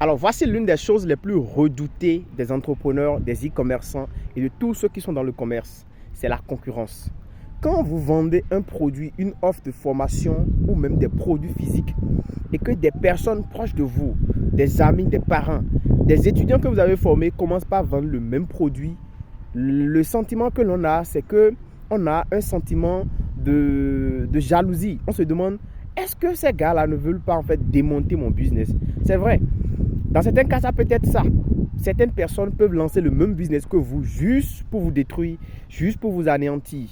Alors, voici l'une des choses les plus redoutées des entrepreneurs, des e-commerçants et de tous ceux qui sont dans le commerce. C'est la concurrence. Quand vous vendez un produit, une offre de formation ou même des produits physiques et que des personnes proches de vous, des amis, des parents, des étudiants que vous avez formés commencent par vendre le même produit, le sentiment que l'on a, c'est qu'on a un sentiment de jalousie. On se demande, est-ce que ces gars-là ne veulent pas en fait démonter mon business? C'est vrai. Dans certains cas, ça peut être ça. Certaines personnes peuvent lancer le même business que vous juste pour vous détruire, juste pour vous anéantir.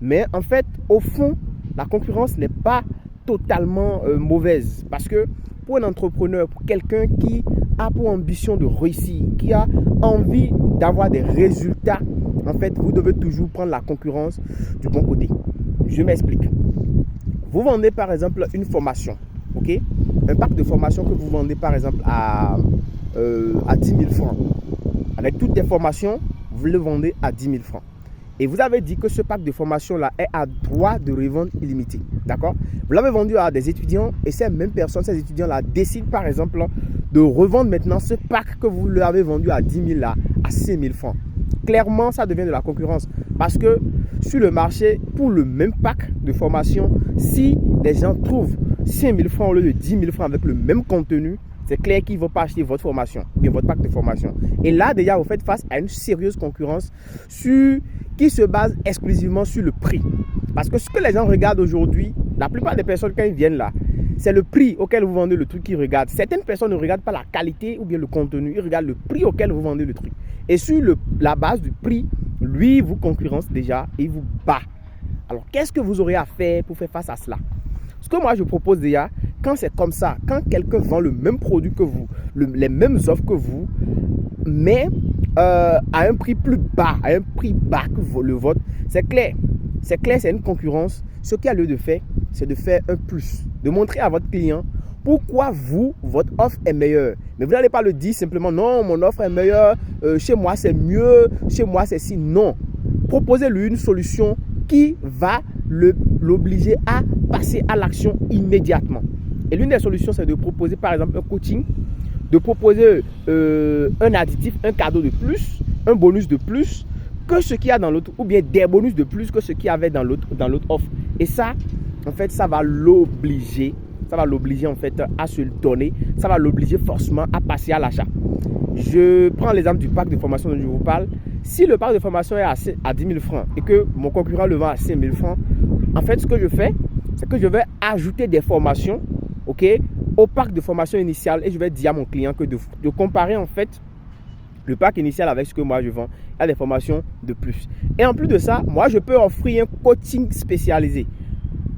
Mais en fait, au fond, la concurrence n'est pas totalement mauvaise. Parce que pour un entrepreneur, pour quelqu'un qui a pour ambition de réussir, qui a envie d'avoir des résultats, en fait, vous devez toujours prendre la concurrence du bon côté. Je m'explique. Vous vendez par exemple une formation, ok? Un pack de formation que vous vendez par exemple à 10 000 francs. Avec toutes les formations, vous le vendez à 10 000 francs. Et vous avez dit que ce pack de formation-là est à droit de revente illimité. D'accord? Vous l'avez vendu à des étudiants et ces mêmes personnes, ces étudiants-là, décident par exemple de revendre maintenant ce pack que vous leur avez vendu à 10 000 là, à 5 000 francs. Clairement, ça devient de la concurrence. Parce que sur le marché, pour le même pack de formation, si les gens trouvent 5 000 francs au lieu de 10 000 francs avec le même contenu, c'est clair qu'ils ne vont pas acheter votre formation, bien votre pack de formation. Et là, déjà, vous faites face à une sérieuse concurrence qui se base exclusivement sur le prix. Parce que ce que les gens regardent aujourd'hui, la plupart des personnes, quand ils viennent là, c'est le prix auquel vous vendez le truc qu'ils regardent. Certaines personnes ne regardent pas la qualité ou bien le contenu, ils regardent le prix auquel vous vendez le truc. Et sur la base du prix, lui vous concurrence déjà et il vous bat. Alors, qu'est-ce que vous aurez à faire pour faire face à cela? Ce que moi je propose déjà, quand c'est comme ça, quand quelqu'un vend le même produit que vous, les mêmes offres que vous, mais à un prix plus bas, à un prix bas que le vôtre, c'est clair. C'est clair, c'est une concurrence. Ce qu'il y a lieu de faire, c'est de faire un plus, de montrer à votre client pourquoi votre offre est meilleure. Mais vous n'allez pas le dire simplement, non, mon offre est meilleure, chez moi c'est mieux, chez moi c'est si. Non. Proposez-lui une solution qui va l'obliger à passer à l'action immédiatement. Et l'une des solutions, c'est de proposer par exemple un coaching, de proposer un additif, un cadeau de plus, un bonus de plus que ce qu'il y a dans l'autre, ou bien des bonus de plus que ce qu'il y avait dans l'autre offre. Et ça, en fait, ça va l'obliger en fait à se donner, ça va l'obliger forcément à passer à l'achat. Je prends l'exemple du pack de formation dont je vous parle. Si le pack de formation est à 10 000 francs et que mon concurrent le vend à 5 000 francs, en fait, ce que je fais, c'est que je vais ajouter des formations, ok, au pack de formation initial et je vais dire à mon client que de comparer en fait le pack initial avec ce que moi je vends à des formations de plus. Et en plus de ça, moi je peux offrir un coaching spécialisé.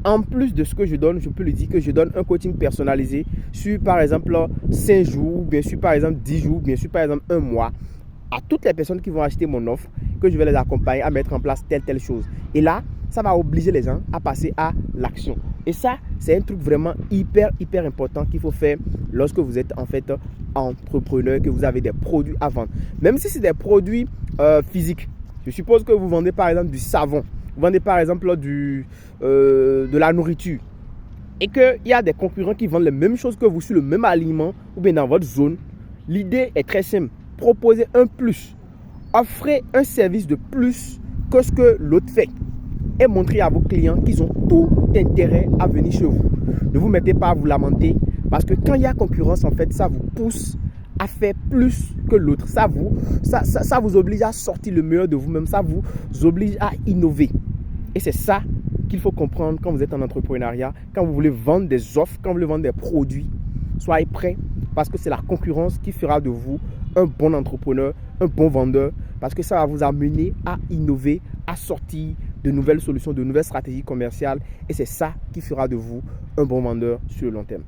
En plus de ce que je donne, je peux lui dire que je donne un coaching personnalisé sur par exemple 5 jours, bien sûr par exemple 10 jours, bien sûr par exemple 1 mois, à toutes les personnes qui vont acheter mon offre, que je vais les accompagner à mettre en place telle chose. Et là, ça va obliger les gens à passer à l'action. Et ça, c'est un truc vraiment hyper important qu'il faut faire lorsque vous êtes en fait entrepreneur, que vous avez des produits à vendre. Même si c'est des produits physiques. Je suppose que vous vendez par exemple du savon, vous vendez par exemple de la nourriture. Et qu'il y a des concurrents qui vendent les mêmes choses que vous sur le même aliment ou bien dans votre zone. L'idée est très simple. Proposez un plus. Offrez un service de plus que ce que l'autre fait. Et montrez à vos clients qu'ils ont tout intérêt à venir chez vous. Ne vous mettez pas à vous lamenter parce que quand il y a concurrence, en fait, ça vous pousse à faire plus que l'autre. Ça vous oblige à sortir le meilleur de vous-même. Ça vous oblige à innover. Et c'est ça qu'il faut comprendre quand vous êtes en entrepreneuriat, quand vous voulez vendre des offres, quand vous voulez vendre des produits. Soyez prêts parce que c'est la concurrence qui fera de vous un bon entrepreneur, un bon vendeur, parce que ça va vous amener à innover, à sortir de nouvelles solutions, de nouvelles stratégies commerciales. Et c'est ça qui fera de vous un bon vendeur sur le long terme.